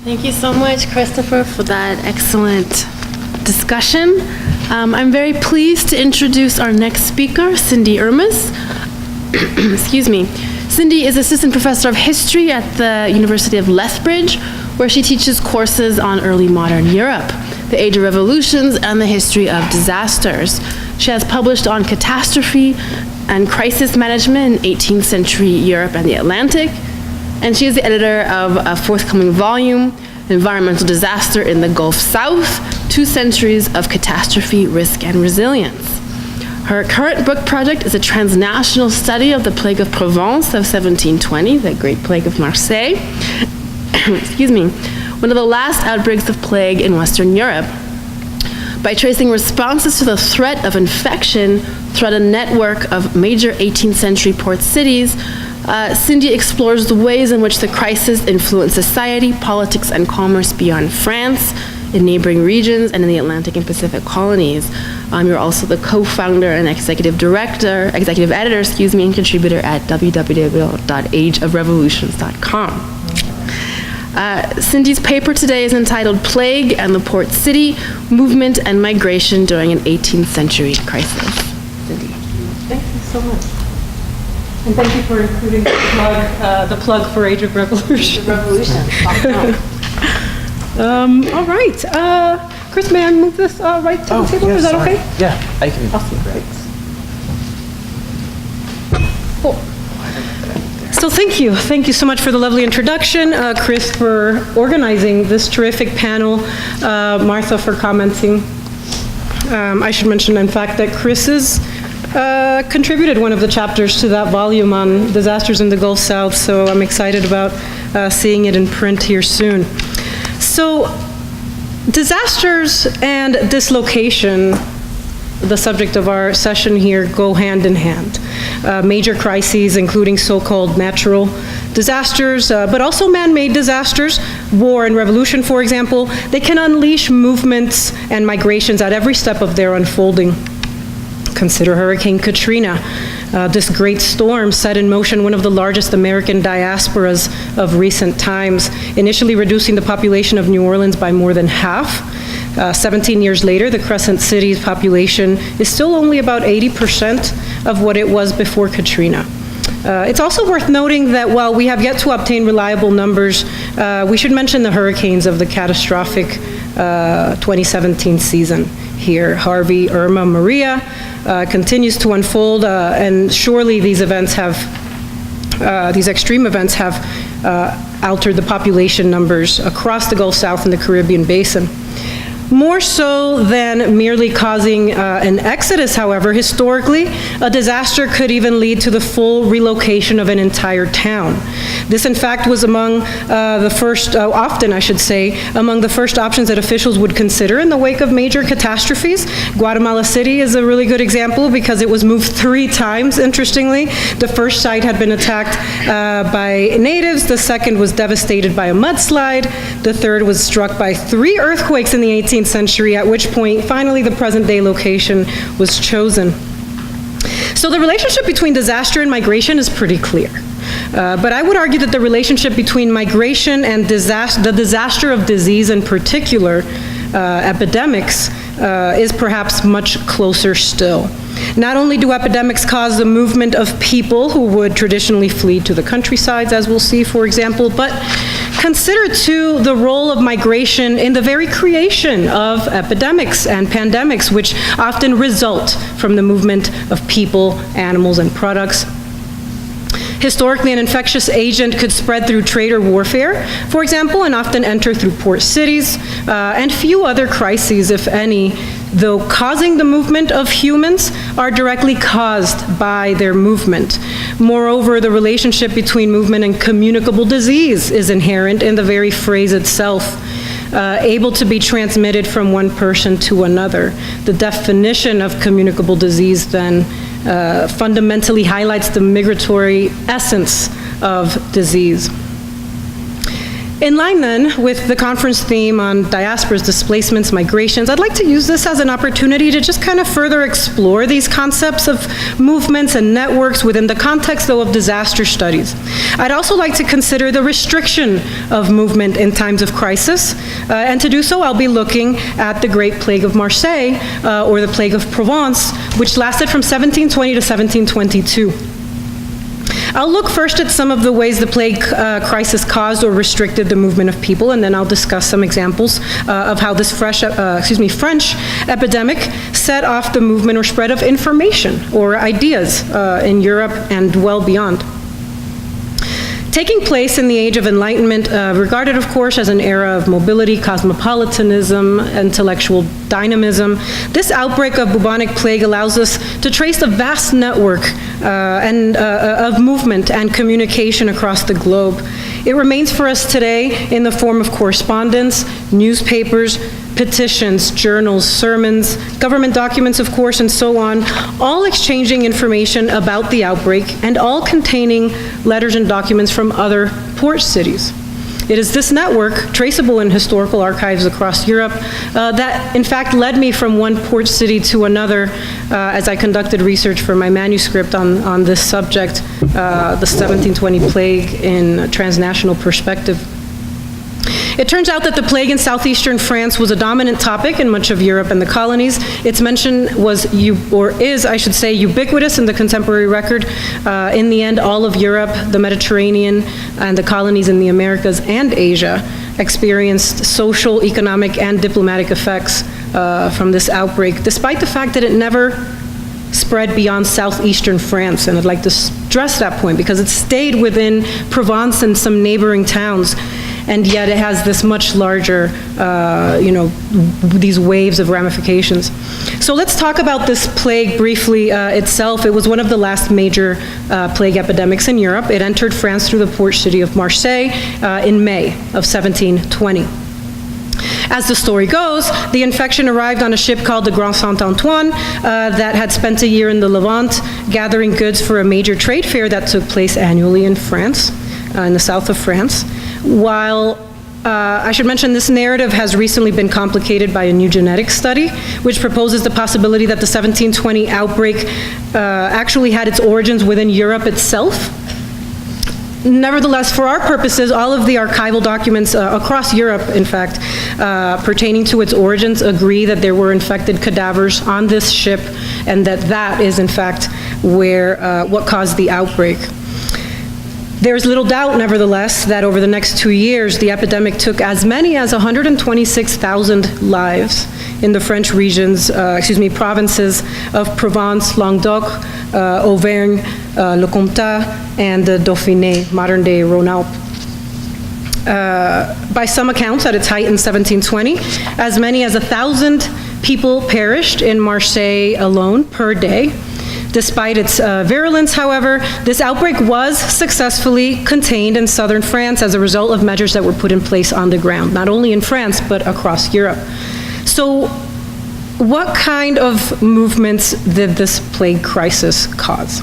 Thank you so much, Christopher, for that excellent discussion. I'm very pleased to introduce our next speaker, Cindy Ermus. Excuse me. Cindy is assistant professor of history at the University of Lethbridge, where she teaches courses on early modern Europe, the age of revolutions, and the history of disasters. She has published on catastrophe and crisis management in 18th century Europe and the Atlantic, and she is the editor of a forthcoming volume, Environmental Disaster in the Gulf South, 2 Centuries of Catastrophe, Risk, and Resilience. Her current book project is a transnational study of the Plague of Provence of 1720, the Great Plague of Marseille, excuse me, one of the last outbreaks of plague in Western Europe. By tracing responses to the threat of infection throughout a network of major 18th century port cities, Cindy explores the ways in which the crisis influenced society, politics, and commerce beyond France, in neighboring regions, and in the Atlantic and Pacific colonies. You're also the co-founder and executive editor, and contributor at www.ageofrevolutions.com. Cindy's paper today is entitled Plague and the Port City, Movement and Migration During an 18th Century Crisis. Cindy. Thank you so much. And thank you for including the plug for Age of Revolution. All right. Chris, may I move this right to the table? Yes, is that okay? Yeah, I can. Awesome. Thanks. Cool. So thank you. Thank you so much for the lovely introduction, Chris, for organizing this terrific panel, Martha for commenting. I should mention, in fact, that Chris has contributed one of the chapters to that volume on disasters in the Gulf South, so I'm excited about seeing it in print here soon. So, disasters and dislocation, the subject of our session here, go hand in hand. Major crises, including so-called natural disasters, but also man-made disasters, war and revolution, for example, they can unleash movements and migrations at every step of their unfolding. Consider Hurricane Katrina. This great storm set in motion one of the largest American diasporas of recent times, initially reducing the population of New Orleans by more than half. 17 years later, the Crescent City's population is still only about 80% of what it was before Katrina. It's also worth noting that while we have yet to obtain reliable numbers, we should mention the hurricanes of the catastrophic 2017 season here. Harvey, Irma, Maria continues to unfold, and surely these events have, these extreme events have altered the population numbers across the Gulf South and the Caribbean Basin. More so than merely causing an exodus, however, historically, a disaster could even lead to the full relocation of an entire town. This, in fact, was among the first, often I should say, among the first options that officials would consider in the wake of major catastrophes. Guatemala City is a really good example because it was moved 3 times, interestingly. The first site had been attacked by natives, the second was devastated by a mudslide, the third was struck by 3 earthquakes in the 18th century, at which point, finally, the present-day location was chosen. So the relationship between disaster and migration is pretty clear. But I would argue that the relationship between migration and the disaster of disease in particular, epidemics, is perhaps much closer still. Not only do epidemics cause the movement of people who would traditionally flee to the countrysides, as we'll see, for example, but consider too the role of migration in the very creation of epidemics and pandemics, which often result from the movement of people, animals, and products. Historically, an infectious agent could spread through trade or warfare, for example, and often enter through port cities, and few other crises, if any, though causing the movement of humans, are directly caused by their movement. Moreover, the relationship between movement and communicable disease is inherent in the very phrase itself, able to be transmitted from one person to another. The definition of communicable disease then fundamentally highlights the migratory essence of disease. In line then with the conference theme on diasporas, displacements, migrations, I'd like to use this as an opportunity to just kind of further explore these concepts of movements and networks within the context, though, of disaster studies. I'd also like to consider the restriction of movement in times of crisis, and to do so, I'll be looking at the Great Plague of Marseille, or the Plague of Provence, which lasted from 1720 to 1722. I'll look first at some of the ways the plague crisis caused or restricted the movement of people, and then I'll discuss some examples of how this French epidemic set off the movement or spread of information or ideas in Europe and well beyond. Taking place in the Age of Enlightenment, regarded, of course, as an era of mobility, cosmopolitanism, intellectual dynamism, this outbreak of bubonic plague allows us to trace a vast network of movement and communication across the globe. It remains for us today in the form of correspondence, newspapers, petitions, journals, sermons, government documents, of course, and so on, all exchanging information about the outbreak and all containing letters and documents from other port cities. It is this network, traceable in historical archives across Europe, that in fact led me from one port city to another as I conducted research for my manuscript on this subject, the 1720 plague in transnational perspective. It turns out that the plague in southeastern France was a dominant topic in much of Europe and the colonies. Its mention was, I should say, ubiquitous in the contemporary record. In the end, all of Europe, the Mediterranean, and the colonies in the Americas and Asia experienced social, economic, and diplomatic effects from this outbreak, despite the fact that it never spread beyond southeastern France. And I'd like to stress that point because it stayed within Provence and some neighboring towns. And yet it has this much larger, these waves of ramifications. So let's talk about this plague briefly itself. It was one of the last major plague epidemics in Europe. It entered France through the port city of Marseille in May of 1720. As the story goes, the infection arrived on a ship called the Grand Saint-Antoine that had spent a year in the Levant gathering goods for a major trade fair that took place annually in France, in the south of France. While I should mention this narrative has recently been complicated by a new genetic study, which proposes the possibility that the 1720 outbreak actually had its origins within Europe itself. Nevertheless, for our purposes, all of the archival documents across Europe, in fact, pertaining to its origins agree that there were infected cadavers on this ship, and that is, in fact, what caused the outbreak. There's little doubt, nevertheless, that over the next 2 years, the epidemic took as many as 126,000 lives in the French provinces of Provence, Languedoc, Auvergne, Le Comtat, and the Dauphiné, modern-day Rhône-Alpes. By some accounts, at its height in 1720, as many as 1,000 people perished in Marseille alone per day. Despite its virulence, however, this outbreak was successfully contained in southern France as a result of measures that were put in place on the ground, not only in France, but across Europe. So, what kind of movements did this plague crisis cause?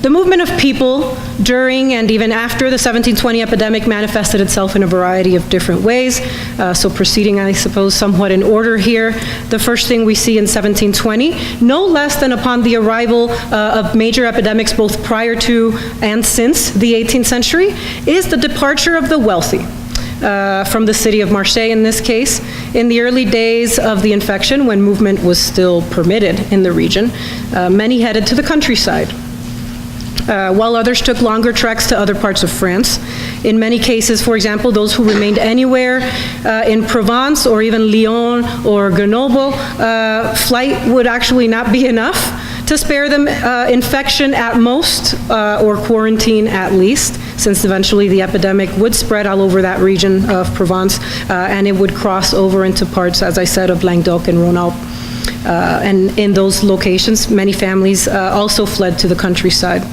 The movement of people during and even after the 1720 epidemic manifested itself in a variety of different ways. So proceeding, I suppose, somewhat in order here, the first thing we see in 1720, no less than upon the arrival of major epidemics both prior to and since the 18th century, is the departure of the wealthy. From the city of Marseille in this case, in the early days of the infection, when movement was still permitted in the region, many headed to the countryside. While others took longer treks to other parts of France. In many cases, for example, those who remained anywhere in Provence or even Lyon or Grenoble, flight would actually not be enough to spare them infection at most, or quarantine at least, since eventually the epidemic would spread all over that region of Provence, and it would cross over into parts, as I said, of Languedoc and Rhône-Alpes. And in those locations, many families also fled to the countryside.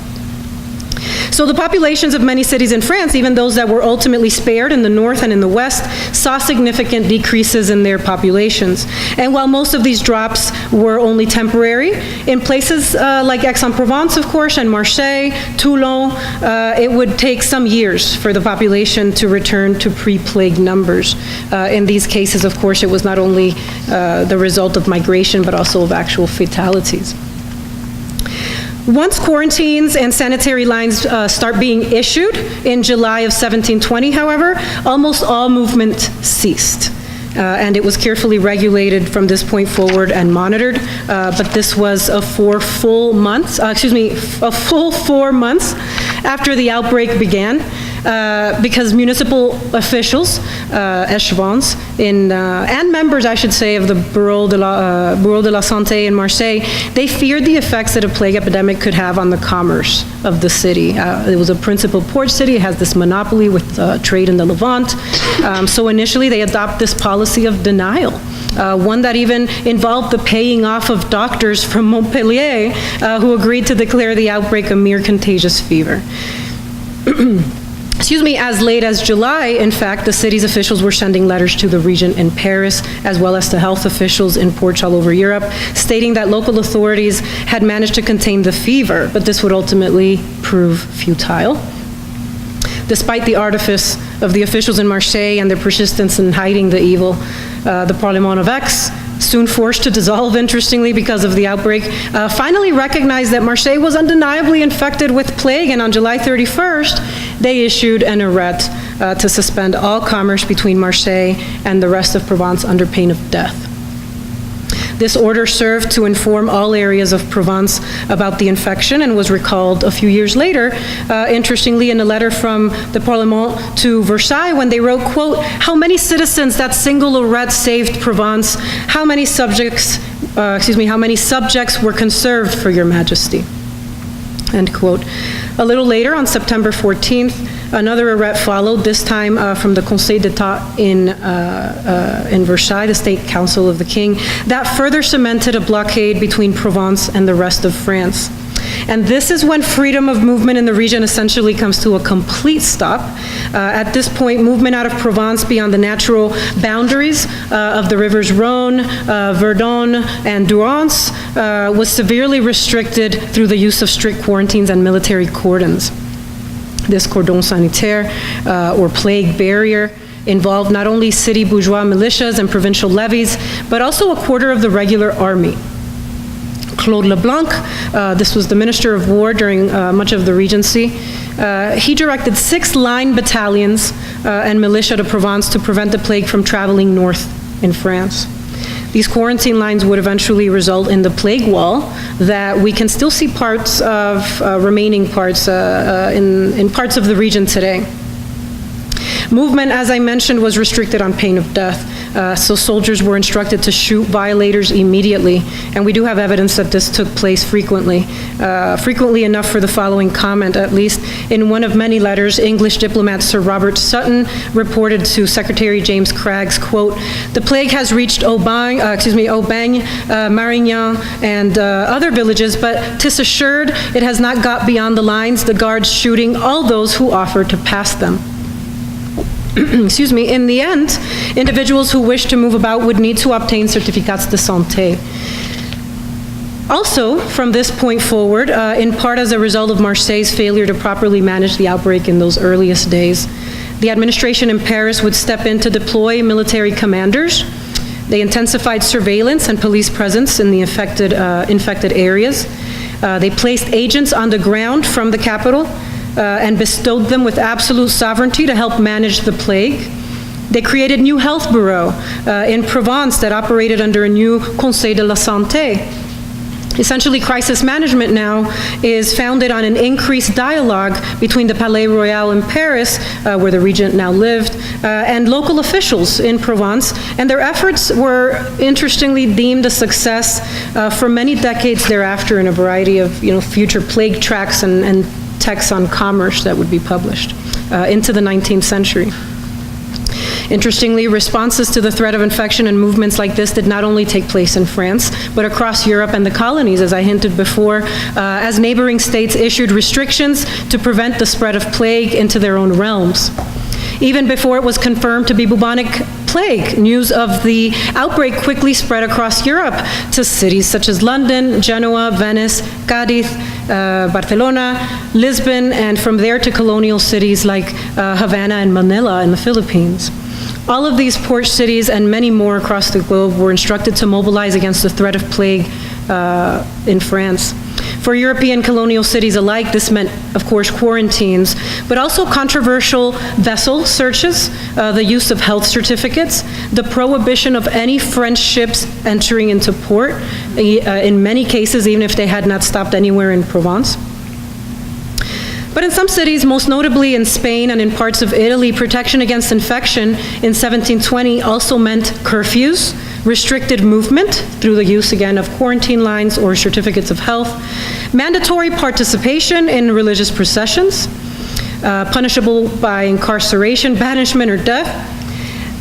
So the populations of many cities in France, even those that were ultimately spared in the north and in the west, saw significant decreases in their populations. And while most of these drops were only temporary, in places like Aix-en-Provence, of course, and Marseille, Toulon, it would take some years for the population to return to pre-plague numbers. In these cases, of course, it was not only the result of migration, but also of actual fatalities. Once quarantines and sanitary lines start being issued in July of 1720, however, almost all movement ceased. And it was carefully regulated from this point forward and monitored, but this was a full 4 months after the outbreak began, because municipal officials, échevins, and members, I should say, of the Bureau de la Santé in Marseille, they feared the effects that a plague epidemic could have on the commerce of the city. It was a principal port city. It has this monopoly with trade in the Levant. So initially, they adopt this policy of denial, one that even involved the paying off of doctors from Montpellier who agreed to declare the outbreak a mere contagious fever. As late as July, in fact, the city's officials were sending letters to the regent in Paris, as well as to health officials in ports all over Europe, stating that local authorities had managed to contain the fever, but this would ultimately prove futile. Despite the artifice of the officials in Marseille and their persistence in hiding the evil, the Parlement of Aix, soon forced to dissolve, interestingly, because of the outbreak, finally recognized that Marseille was undeniably infected with plague, and on July 31st, they issued an arrêté to suspend all commerce between Marseille and the rest of Provence under pain of death. This order served to inform all areas of Provence about the infection and was recalled a few years later, interestingly, in a letter from the Parlement to Versailles, when they wrote, quote, "How many citizens that single arrêté saved Provence? How many subjects were conserved for your majesty?" End quote. A little later, on September 14th, another arrêté followed, this time from the Conseil d'État in Versailles, the State Council of the King, that further cemented a blockade between Provence and the rest of France. And this is when freedom of movement in the region essentially comes to a complete stop. At this point, movement out of Provence beyond the natural boundaries of the rivers Rhône, Verdon, and Durance was severely restricted through the use of strict quarantines and military cordons. This cordon sanitaire, or plague barrier, involved not only city bourgeois militias and provincial levies, but also a quarter of the regular army. Claude Leblanc, this was the Minister of War during much of the Regency, he directed 6 line battalions and militia to Provence to prevent the plague from traveling north in France. These quarantine lines would eventually result in the plague wall that we can still see parts of, remaining parts in parts of the region today. Movement, as I mentioned, was restricted on pain of death, so soldiers were instructed to shoot violators immediately, and we do have evidence that this took place frequently, frequently enough for the following comment, at least. In one of many letters, English diplomat Sir Robert Sutton reported to Secretary James Craggs, quote, "The plague has reached Aubagne, Marignan, and other villages, but 'tis assured it has not got beyond the lines, the guards shooting all those who offer to pass them." In the end, individuals who wish to move about would need to obtain certificats de santé. Also, from this point forward, in part as a result of Marseille's failure to properly manage the outbreak in those earliest days, the administration in Paris would step in to deploy military commanders. They intensified surveillance and police presence in the infected areas. They placed agents on the ground from the capital, and bestowed them with absolute sovereignty to help manage the plague. They created new health bureau in Provence that operated under a new Conseil de la Santé. Essentially, crisis management now is founded on an increased dialogue between the Palais Royal in Paris, where the regent now lived, and local officials in Provence, and their efforts were interestingly deemed a success for many decades thereafter in a variety of future plague tracts and texts on commerce that would be published into the 19th century. Interestingly, responses to the threat of infection and movements like this did not only take place in France, but across Europe and the colonies, as I hinted before, as neighboring states issued restrictions to prevent the spread of plague into their own realms. Even before it was confirmed to be bubonic plague, news of the outbreak quickly spread across Europe to cities such as London, Genoa, Venice, Cadiz, Barcelona, Lisbon, and from there to colonial cities like Havana and Manila in the Philippines. All of these port cities and many more across the globe were instructed to mobilize against the threat of plague in France. For European colonial cities alike, this meant, of course, quarantines, but also controversial vessel searches, the use of health certificates, the prohibition of any French ships entering into port, in many cases, even if they had not stopped anywhere in Provence. But in some cities, most notably in Spain and in parts of Italy, protection against infection in 1720 also meant curfews, restricted movement through the use, again, of quarantine lines or certificates of health, mandatory participation in religious processions, punishable by incarceration, banishment, or death,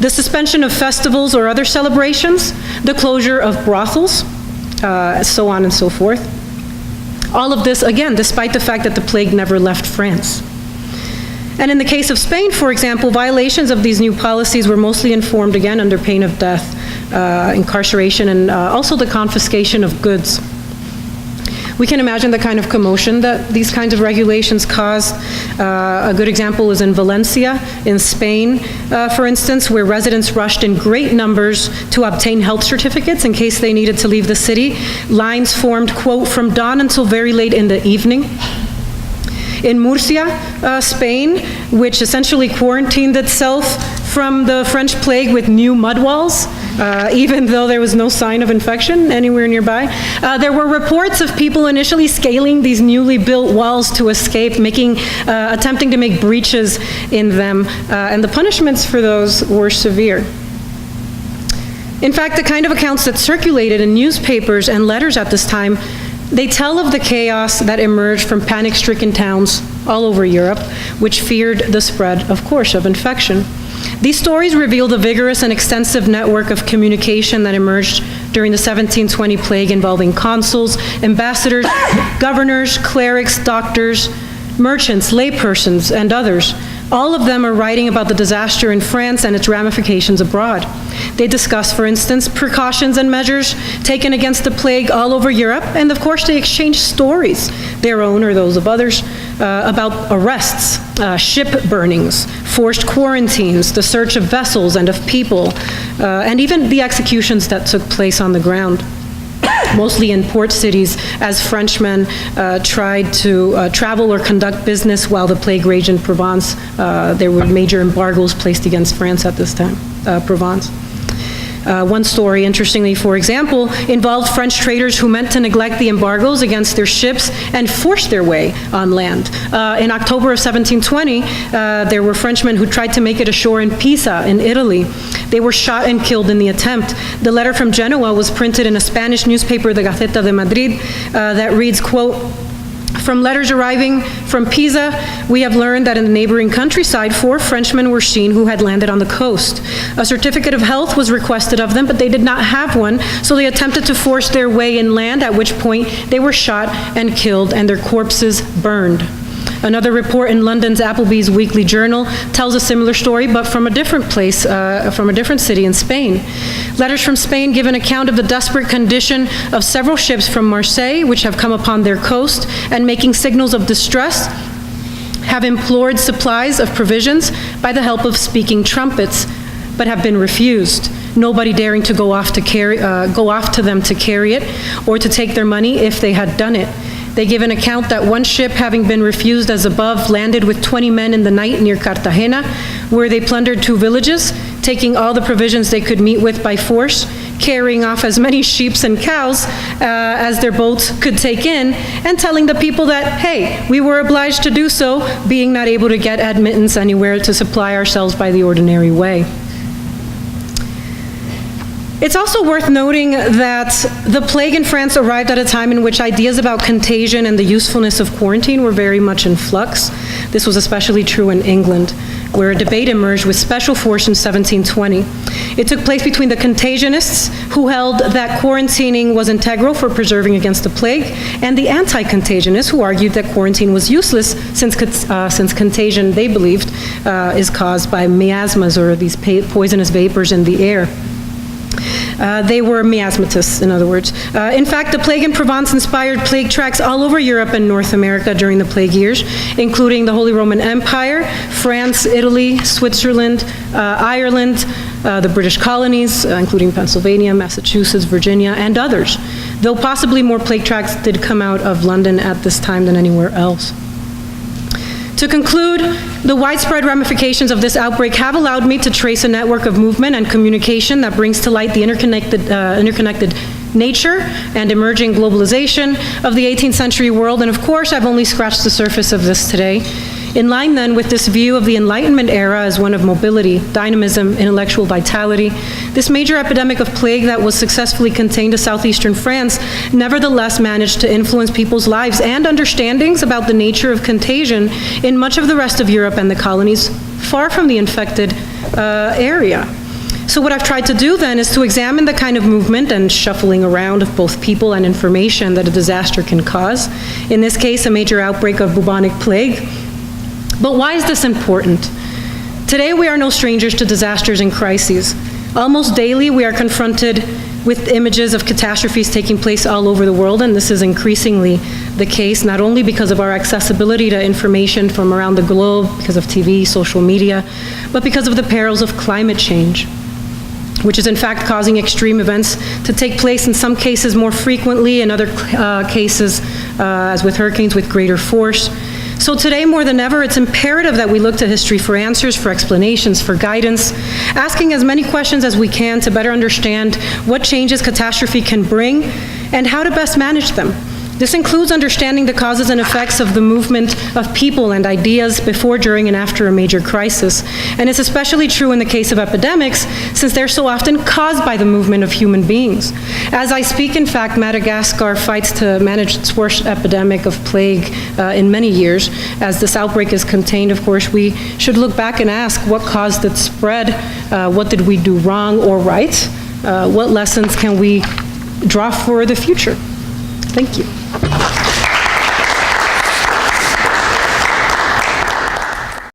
the suspension of festivals or other celebrations, the closure of brothels, so on and so forth. All of this, again, despite the fact that the plague never left France. And in the case of Spain, for example, violations of these new policies were mostly informed, again, under pain of death, incarceration, and also the confiscation of goods. We can imagine the kind of commotion that these kinds of regulations caused. A good example is in Valencia, in Spain, for instance, where residents rushed in great numbers to obtain health certificates in case they needed to leave the city. Lines formed, quote, from dawn until very late in the evening. In Murcia, Spain, which essentially quarantined itself from the French plague with new mud walls, even though there was no sign of infection anywhere nearby. There were reports of people initially scaling these newly built walls to escape, attempting to make breaches in them, and the punishments for those were severe. In fact, the kind of accounts that circulated in newspapers and letters at this time, they tell of the chaos that emerged from panic-stricken towns all over Europe, which feared the spread, of course, of infection. These stories reveal the vigorous and extensive network of communication that emerged during the 1720 plague involving consuls, ambassadors, governors, clerics, doctors, merchants, laypersons, and others. All of them are writing about the disaster in France and its ramifications abroad. They discuss, for instance, precautions and measures taken against the plague all over Europe, and of course they exchange stories, their own or those of others, about arrests, ship burnings, forced quarantines, the search of vessels and of people, and even the executions that took place on the ground. Mostly in port cities, as Frenchmen tried to travel or conduct business while the plague raged in Provence. There were major embargoes placed against France at this time, Provence. One story, interestingly, for example, involved French traders who meant to neglect the embargoes against their ships and force their way on land. In October of 1720, there were Frenchmen who tried to make it ashore in Pisa, in Italy. They were shot and killed in the attempt. The letter from Genoa was printed in a Spanish newspaper, the Gaceta de Madrid, that reads, quote, "From letters arriving from Pisa, we have learned that in the neighboring countryside, 4 Frenchmen were seen who had landed on the coast. A certificate of health was requested of them, but they did not have one, so they attempted to force their way inland, at which point they were shot and killed, and their corpses burned." Another report in London's Applebee's Weekly Journal tells a similar story, but from a different place, from a different city in Spain. Letters from Spain give an account of the desperate condition of several ships from Marseille, which have come upon their coast, and making signals of distress, have implored supplies of provisions by the help of speaking trumpets, but have been refused. Nobody daring to go off to them to carry it, or to take their money if they had done it. They give an account that one ship, having been refused as above, landed with 20 men in the night near Cartagena, where they plundered 2 villages, taking all the provisions they could meet with by force, carrying off as many sheep and cows as their boats could take in, and telling the people that, hey, we were obliged to do so, being not able to get admittance anywhere to supply ourselves by the ordinary way. It's also worth noting that the plague in France arrived at a time in which ideas about contagion and the usefulness of quarantine were very much in flux. This was especially true in England. where a debate emerged with special force in 1720. It took place between the contagionists, who held that quarantining was integral for preserving against the plague, and the anti-contagionists, who argued that quarantine was useless since contagion, they believed, is caused by miasmas, or these poisonous vapors in the air. They were miasmatists, in other words. In fact, the plague in Provence inspired plague tracts all over Europe and North America during the plague years, including the Holy Roman Empire, France, Italy, Switzerland, Ireland, the British colonies, including Pennsylvania, Massachusetts, Virginia, and others, though possibly more plague tracts did come out of London at this time than anywhere else. To conclude, the widespread ramifications of this outbreak have allowed me to trace a network of movement and communication that brings to light the interconnected nature and emerging globalization of the 18th century world, and of course, I've only scratched the surface of this today. In line then with this view of the Enlightenment era as one of mobility, dynamism, intellectual vitality, this major epidemic of plague that was successfully contained to southeastern France nevertheless managed to influence people's lives and understandings about the nature of contagion in much of the rest of Europe and the colonies far from the infected area. So what I've tried to do then is to examine the kind of movement and shuffling around of both people and information that a disaster can cause. In this case, a major outbreak of bubonic plague. But why is this important? Today, we are no strangers to disasters and crises. Almost daily, we are confronted with images of catastrophes taking place all over the world, and this is increasingly the case, not only because of our accessibility to information from around the globe, because of TV, social media, but because of the perils of climate change, which is in fact causing extreme events to take place in some cases more frequently, in other cases, as with hurricanes, with greater force. So today, more than ever, it's imperative that we look to history for answers, for explanations, for guidance, asking as many questions as we can to better understand what changes catastrophe can bring and how to best manage them. This includes understanding the causes and effects of the movement of people and ideas before, during, and after a major crisis. And it's especially true in the case of epidemics, since they're so often caused by the movement of human beings. As I speak, in fact, Madagascar fights to manage its worst epidemic of plague in many years. As this outbreak is contained, of course, we should look back and ask what caused its spread, what did we do wrong or right, what lessons can we draw for the future. Thank you.